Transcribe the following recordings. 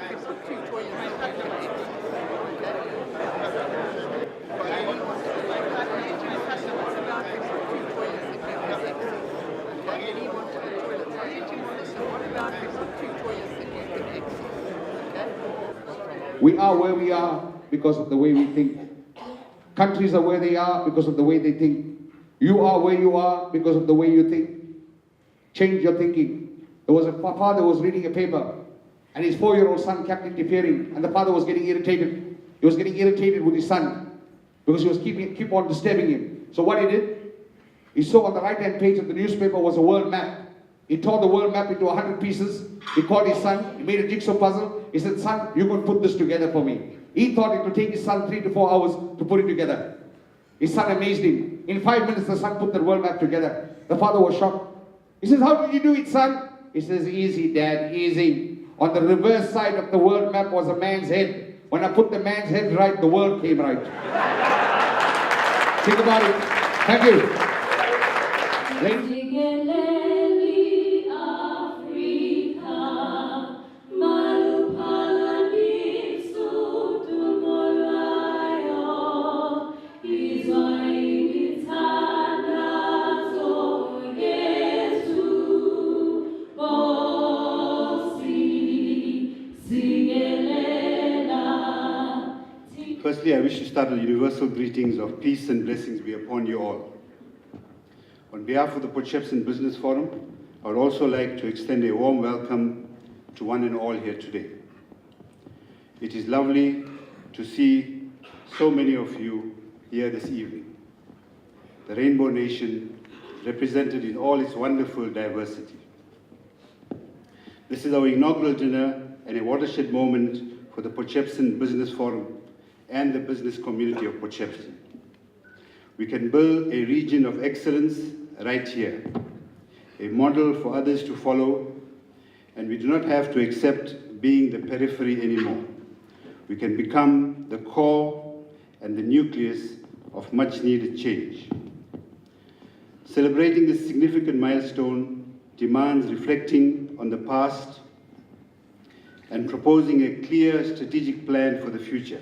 fix up 2 toilets and have them exit. We are where we are because of the way we think. Countries are where they are because of the way they think. You are where you are because of the way you think. Change your thinking. There was a father who was reading a paper and his 4-year-old son kept interfering and the father was getting irritated. He was getting irritated with his son because he was keep on disturbing him. So what he did, he saw on the right-hand page of the newspaper was a world map. He tore the world map into 100 pieces. He called his son, he made a jigsaw puzzle. He said, son, you can put this together for me. He thought it would take his son 3 to 4 hours to put it together. His son amazed him. In 5 minutes, the son put the world map together. The father was shocked. He says, how did you do it, son? He says, easy, Dad, easy. On the reverse side of the world map was a man's head. When I put the man's head right, the world came right. Think about it. Thank you. Ladies. Firstly, I wish to start with universal greetings of peace and blessings be upon you all. On behalf of the Potchefstroom Business Forum, I would also like to extend a warm welcome to one and all here today. It is lovely to see so many of you here this evening. The Rainbow Nation represented in all its wonderful diversity. This is our inaugural dinner and a watershed moment for the Potchefstroom Business Forum and the business community of Potchefstroom. We can build a region of excellence right here, a model for others to follow, and we do not have to accept being the periphery anymore. We can become the core and the nucleus of much needed change. Celebrating this significant milestone demands reflecting on the past and proposing a clear strategic plan for the future.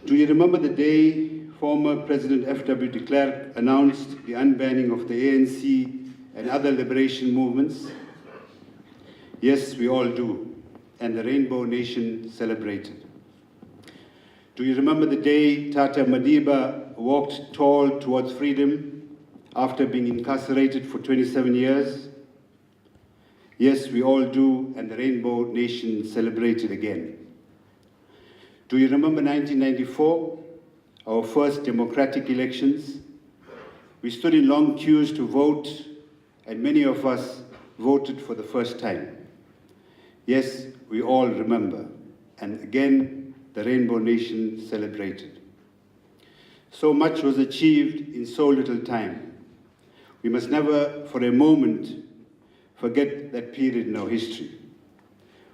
Do you remember the day former President F.W. de Klerk announced the unbanning of the ANC and other liberation movements? Yes, we all do, and the Rainbow Nation celebrated. Do you remember the day Tata Madiba walked tall towards freedom after being incarcerated for 27 years? Yes, we all do, and the Rainbow Nation celebrated again. Do you remember 1994, our first democratic elections? We stood in long queues to vote, and many of us voted for the first time. Yes, we all remember, and again, the Rainbow Nation celebrated. So much was achieved in so little time. We must never, for a moment, forget that period in our history.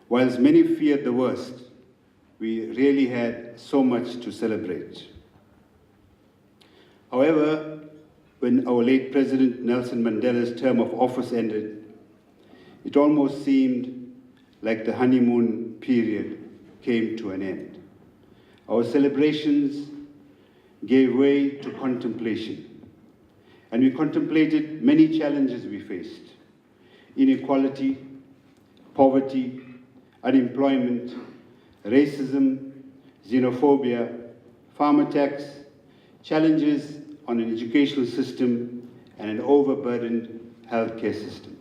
Whilst many feared the worst, we really had so much to celebrate. However, when our late President Nelson Mandela's term of office ended, it almost seemed like the honeymoon period came to an end. Our celebrations gave way to contemplation, and we contemplated many challenges we faced: inequality, poverty, unemployment, racism, xenophobia, farmer tax, challenges on an educational system, and an overburdened healthcare system.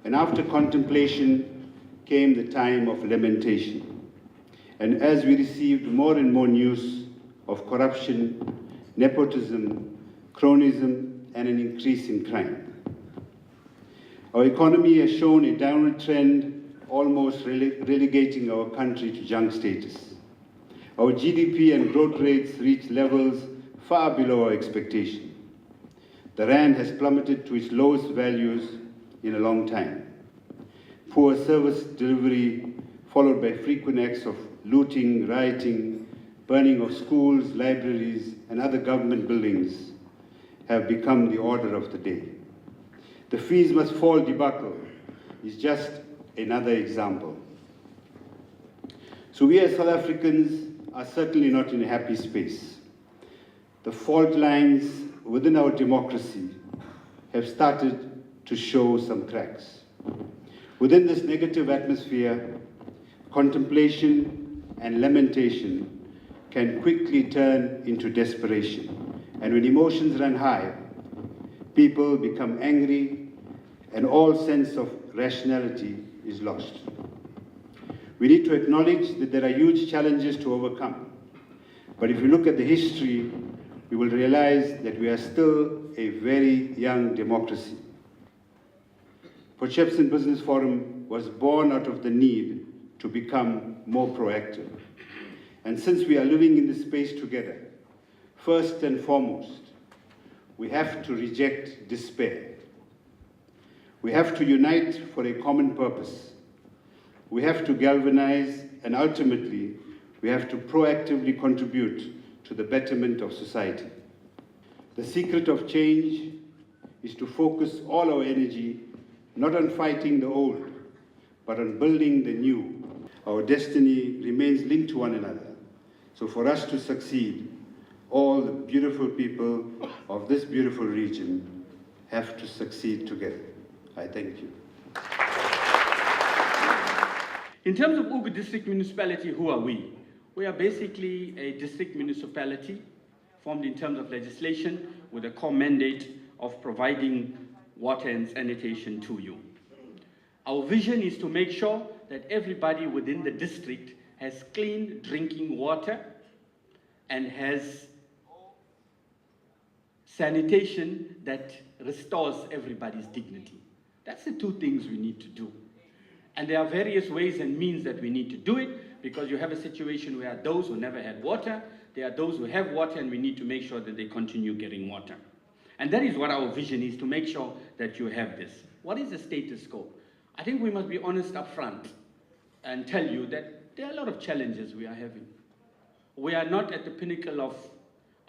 And after contemplation came the time of lamentation. And as we received more and more news of corruption, nepotism, cronyism, and an increase in crime, our economy has shown a downward trend, almost relegating our country to junk status. Our GDP and growth rates reached levels far below our expectation. The rand has plummeted to its lowest values in a long time. Poor service delivery, followed by frequent acts of looting, rioting, burning of schools, libraries, and other government buildings, have become the order of the day. The fees must fall debacle is just another example. So we as South Africans are certainly not in a happy space. The fault lines within our democracy have started to show some cracks. Within this negative atmosphere, contemplation and lamentation can quickly turn into desperation. And when emotions run high, people become angry and all sense of rationality is lost. We need to acknowledge that there are huge challenges to overcome. But if we look at the history, we will realize that we are still a very young democracy. Potchefstroom Business Forum was born out of the need to become more proactive. And since we are living in this space together, first and foremost, we have to reject despair. We have to unite for a common purpose. We have to galvanize, and ultimately, we have to proactively contribute to the betterment of society. The secret of change is to focus all our energy not on fighting the old, but on building the new. Our destiny remains linked to one another. So for us to succeed, all the beautiful people of this beautiful region have to succeed together. I thank you. In terms of Ugu District Municipality, who are we? We are basically a district municipality formed in terms of legislation with a core mandate of providing water and sanitation to you. Our vision is to make sure that everybody within the district has clean drinking water and has sanitation that restores everybody's dignity. That's the two things we need to do. And there are various ways and means that we need to do it, because you have a situation where those who never had water, there are those who have water, and we need to make sure that they continue getting water. And that is what our vision is, to make sure that you have this. What is the status quo? I think we must be honest up front and tell you that there are a lot of challenges we are having. We are not at the pinnacle of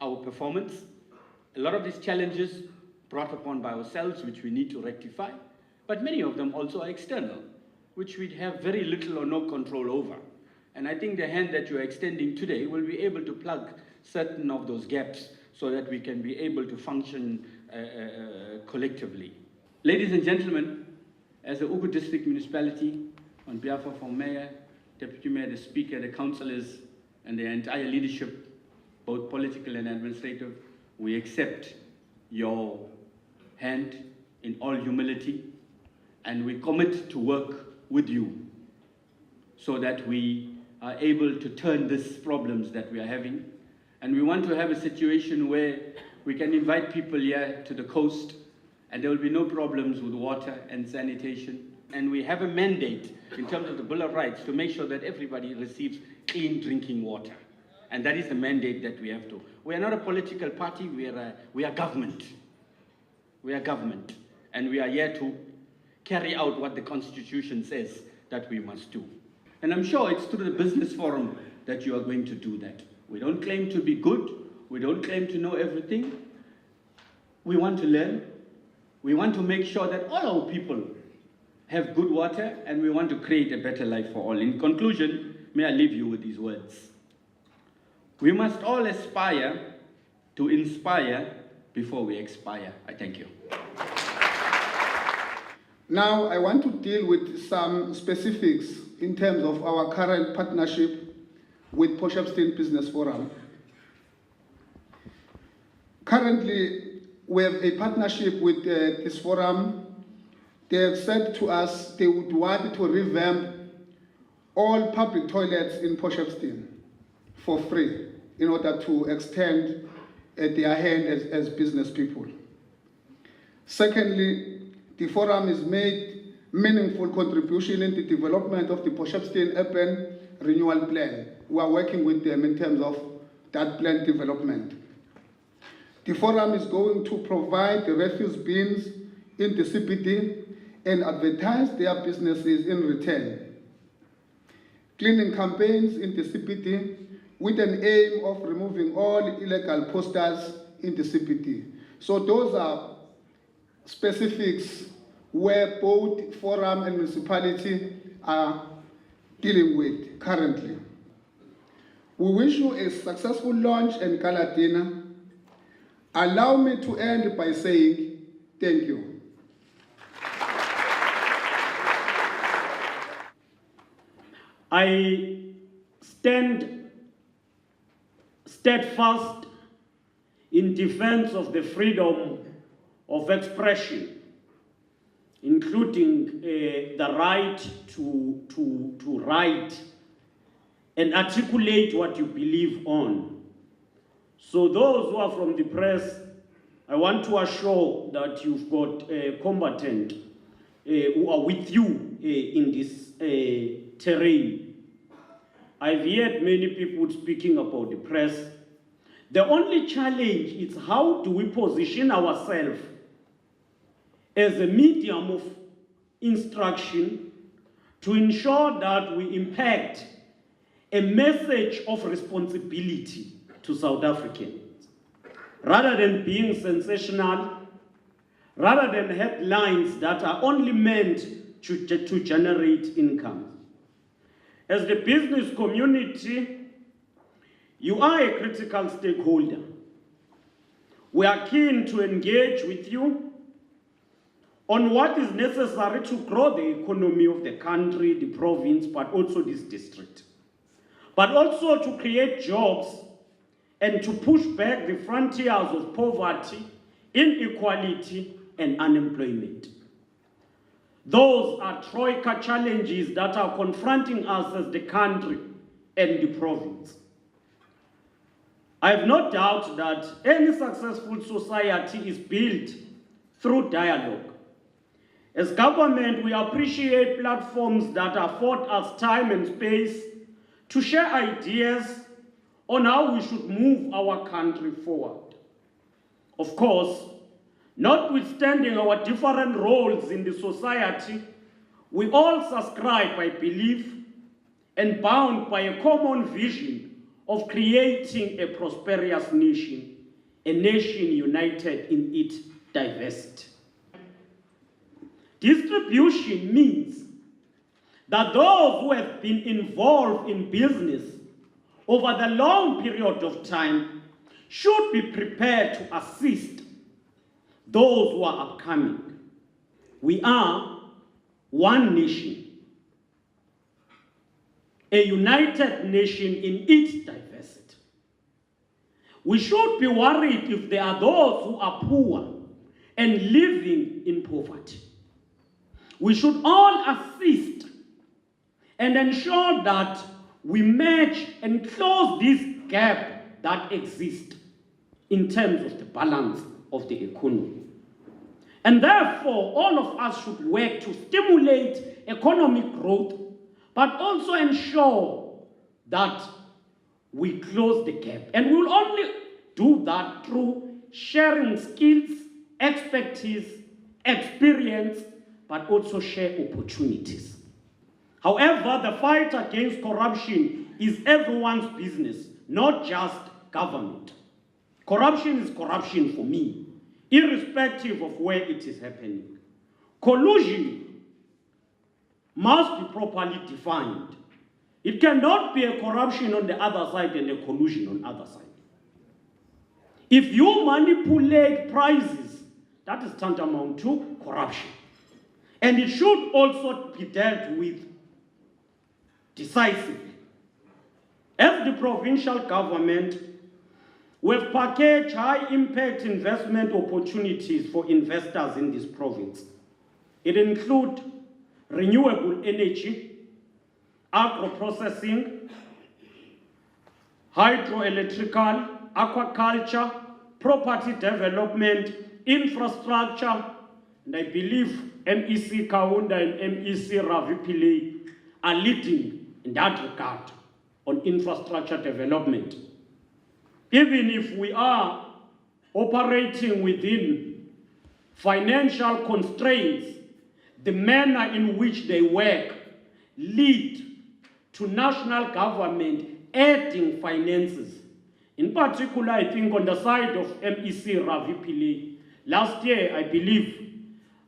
our performance. A lot of these challenges brought upon by ourselves, which we need to rectify, but many of them also are external, which we have very little or no control over. And I think the hand that you're extending today will be able to plug certain of those gaps so that we can be able to function collectively. Ladies and gentlemen, as the Ugu District Municipality, on behalf of our Mayor, Deputy Mayor, the Speaker, the councillors, and the entire leadership, both political and administrative, we accept your hand in all humility, and we commit to work with you so that we are able to turn these problems that we are having. And we want to have a situation where we can invite people here to the coast and there will be no problems with water and sanitation. And we have a mandate in terms of the Bill of Rights to make sure that everybody receives clean drinking water. And that is the mandate that we have to. We are not a political party, we are government. We are government. And we are here to carry out what the Constitution says that we must do. And I'm sure it's through the business forum that you are going to do that. We don't claim to be good. We don't claim to know everything. We want to learn. We want to make sure that all our people have good water, and we want to create a better life for all. In conclusion, may I leave you with these words. We must all aspire to inspire before we expire. I thank you. Now, I want to deal with some specifics in terms of our current partnership with Potchefstroom Business Forum. Currently, we have a partnership with this forum. They have said to us they would want to revamp all public toilets in Potchefstroom for free in order to extend their hand as business people. Secondly, the forum has made meaningful contribution in the development of the Potchefstroom Urban Renewal Plan. We are working with them in terms of that plan development. The forum is going to provide the refuse bins in the CBD and advertise their businesses in return. Cleaning campaigns in the CBD with an aim of removing all illegal posters in the CBD. So those are specifics where both forum and municipality are dealing with currently. We wish you a successful launch and gala dinner. Allow me to end by saying thank you. I stand steadfast in defense of the freedom of expression, including the right to write and articulate what you believe on. So those who are from the press, I want to assure that you've got combatants who are with you in this terrain. I've heard many people speaking about the press. The only challenge is how do we position ourselves as a medium of instruction to ensure that we impact a message of responsibility to South Africans, rather than being sensational, rather than headlines that are only meant to generate income. As the business community, you are a critical stakeholder. We are keen to engage with you on what is necessary to grow the economy of the country, the province, but also this district. But also to create jobs and to push back the frontiers of poverty, inequality, and unemployment. Those are troika challenges that are confronting us as the country and the province. I have no doubt that any successful society is built through dialogue. As government, we appreciate platforms that afford us time and space to share ideas on how we should move our country forward. Of course, notwithstanding our different roles in the society, we all subscribe, I believe, and bound by a common vision of creating a prosperous nation, a nation united in its diversity. Distribution means that those who have been involved in business over the long period of time should be prepared to assist those who are upcoming. We are one nation, a united nation in its diversity. We should be worried if there are those who are poor and living in poverty. We should all assist and ensure that we match and close this gap that exists in terms of the balance of the economy. And therefore, all of us should work to stimulate economic growth, but also ensure that we close the gap. And we'll only do that through sharing skills, expertise, experience, but also share opportunities. However, the fight against corruption is everyone's business, not just government. Corruption is corruption for me, irrespective of where it is happening. Collusion must be properly defined. It cannot be a corruption on the other side and a collusion on the other side. If you manipulate prices, that is tantamount to corruption. And it should also be dealt with decisively. As the provincial government, we've packaged high-impact investment opportunities for investors in this province. It includes renewable energy, agro-processing, hydroelectrical, aquaculture, property development, infrastructure, and I believe MEC Kaunda and MEC Ravi Pillay are leading in that regard on infrastructure development. Even if we are operating within financial constraints, the manner in which they work lead to national government adding finances. In particular, I think on the side of MEC Ravi Pillay, last year, I believe,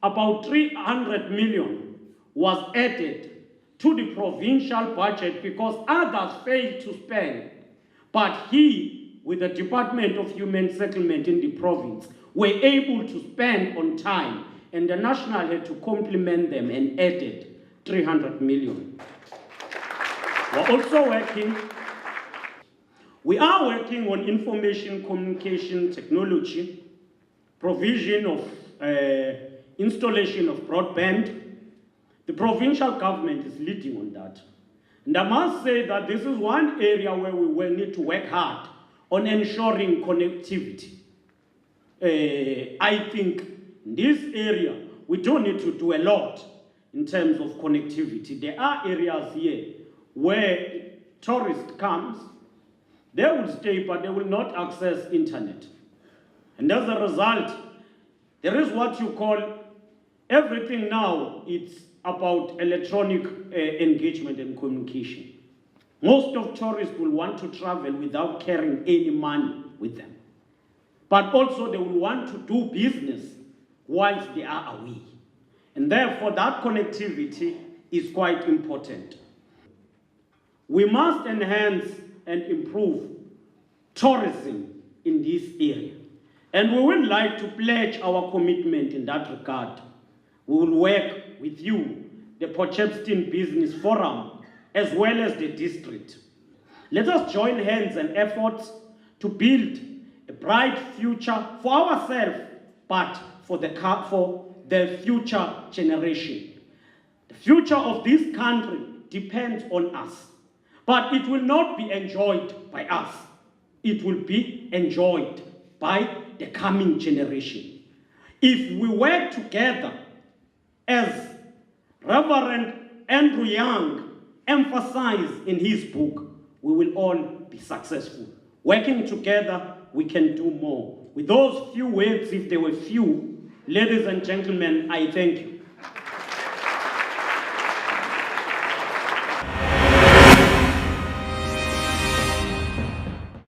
about 300 million was added to the provincial budget because others failed to spend. But he, with the Department of Human Settlement in the province, were able to spend on time, and the national had to compliment them and added 300 million. We are working on information communication technology, provision of installation of broadband. The provincial government is leading on that. And I must say that this is one area where we will need to work hard on ensuring connectivity. I think in this area, we do need to do a lot in terms of connectivity. There are areas here where tourist comes, they will stay, but they will not access internet. And as a result, there is what you call, everything now, it's about electronic engagement and communication. Most of tourists will want to travel without carrying any money with them. But also they will want to do business whilst they are away. And therefore that connectivity is quite important. We must enhance and improve tourism in this area. And we would like to pledge our commitment in that regard. We will work with you, the Potchefstroom Business Forum, as well as the district. Let us join hands and efforts to build a bright future for ourselves, but for the future generation. The future of this country depends on us, but it will not be enjoyed by us. It will be enjoyed by the coming generation. If we work together, as Reverend Andrew Young emphasized in his book, we will all be successful. Working together, we can do more. With those few words, if there were few, ladies and gentlemen, I thank you.